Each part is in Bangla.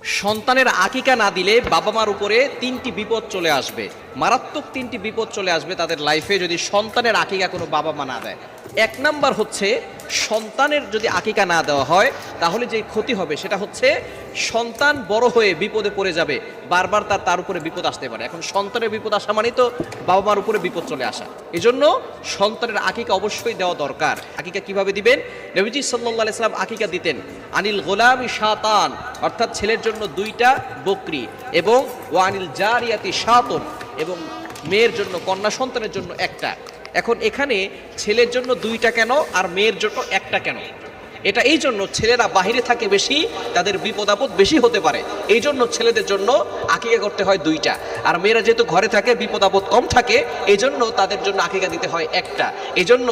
সন্তানের আকিকা না দিলে বাবা মার উপরে তিনটি বিপদ চলে আসবে, মারাত্মক তিনটি বিপদ চলে আসবে তাদের লাইফে যদি সন্তানের আকিকা কোনো বাবা মা না দেয়। এক নাম্বার হচ্ছে, সন্তানের যদি আকিকা না দেওয়া হয় তাহলে যে ক্ষতি হবে সেটা হচ্ছে সন্তান বড় হয়ে বিপদে পড়ে যাবে, বারবার তার উপরে বিপদ আসতে পারে। এখন সন্তানের বিপদ আসা মানেই তো বাবা মার উপরে বিপদ চলে আসা। এজন্য সন্তানের আকিকা অবশ্যই দেওয়া দরকার। আকিকা কিভাবে দিবেন? নবীজি সাল্লাল্লাহু আলাইহি সাল্লাম আকিকা দিতেন আনিল গোলামি শাতান, অর্থাৎ ছেলের জন্য 2টা বকরি, এবং ওয়ানিল জারিয়াতি শাতুন, এবং মেয়ের জন্য কন্যা সন্তানের জন্য 1টা। এখন এখানে ছেলের জন্য 2টা কেন আর মেয়ের জন্য 1টা কেন? এটা এই জন্য, ছেলেরা বাহিরে থাকে বেশি, তাদের বিপদ আপদ বেশি হতে পারে, এই জন্য ছেলেদের জন্য আকিকা করতে হয় 2টা। আর মেয়েরা যেহেতু ঘরে থাকে, বিপদ আপদ কম থাকে, এই জন্য তাদের জন্য আকিকা দিতে হয় 1টা। এই জন্য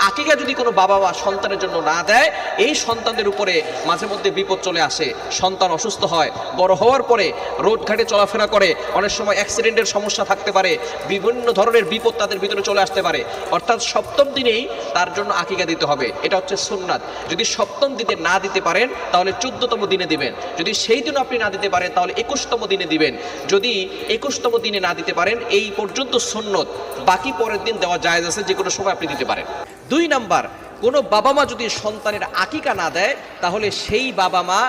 আকিকা যদি কোনো বাবা মা সন্তানের জন্য না দেয়, এই সন্তানদের উপরে মাঝে মধ্যে বিপদ চলে আসে। সন্তান অসুস্থ হয়, বড় হওয়ার পরে রোড ঘাটে চলাফেরা করে, অনেক সময় অ্যাক্সিডেন্টের সমস্যা থাকতে পারে, বিভিন্ন ধরনের বিপদ তাদের ভিতরে চলে আসতে পারে। অর্থাৎ 7ম দিনেই তার জন্য আকিকা দিতে হবে, এটা হচ্ছে সুন্নাত। যদি 7ম দিনে না দিতে পারেন তাহলে 14তম দিনে দিবেন। যদি সেই দিন আপনি না দিতে পারেন তাহলে 21তম দিনে দিবেন। যদি 21তম দিনে না দিতে পারেন, এই পর্যন্ত সুন্নত, বাকি পরের দিন দেওয়া জায়েজ আছে, যে কোনো সময় আপনি দিতে পারেন। 2 নাম্বার, কোনো বাবা মা যদি সন্তানের আকিকা না দেয় তাহলে সেই বাবা মা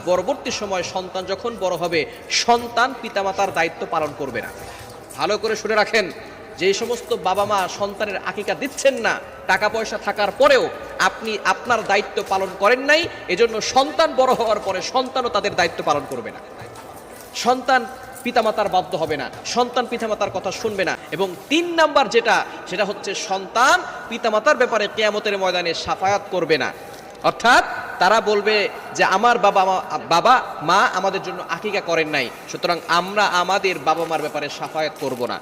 পরবর্তী সময় সন্তান যখন বড় হবে, সন্তান পিতামাতার দায়িত্ব পালন করবে না। ভালো করে শুনে রাখেন, যে সমস্ত বাবা মা সন্তানের আকিকা দিচ্ছেন না, টাকা পয়সা থাকার পরেও আপনি আপনার দায়িত্ব পালন করেন নাই, এজন্য সন্তান বড় হওয়ার পরে সন্তানও তাদের দায়িত্ব পালন করবে না। সন্তান পিতামাতার বাধ্য হবে না, সন্তান পিতামাতার কথা শুনবে না। এবং 3 নাম্বার যেটা, সেটা হচ্ছে সন্তান পিতামাতার ব্যাপারে কিয়ামতের ময়দানে শাফায়াত করবে না। অর্থাৎ তারা বলবে যে আমার বাবা মা আমাদের জন্য আকিকা করেন নাই, সুতরাং আমরা আমাদের বাবা মার ব্যাপারে শাফায়াত করব না।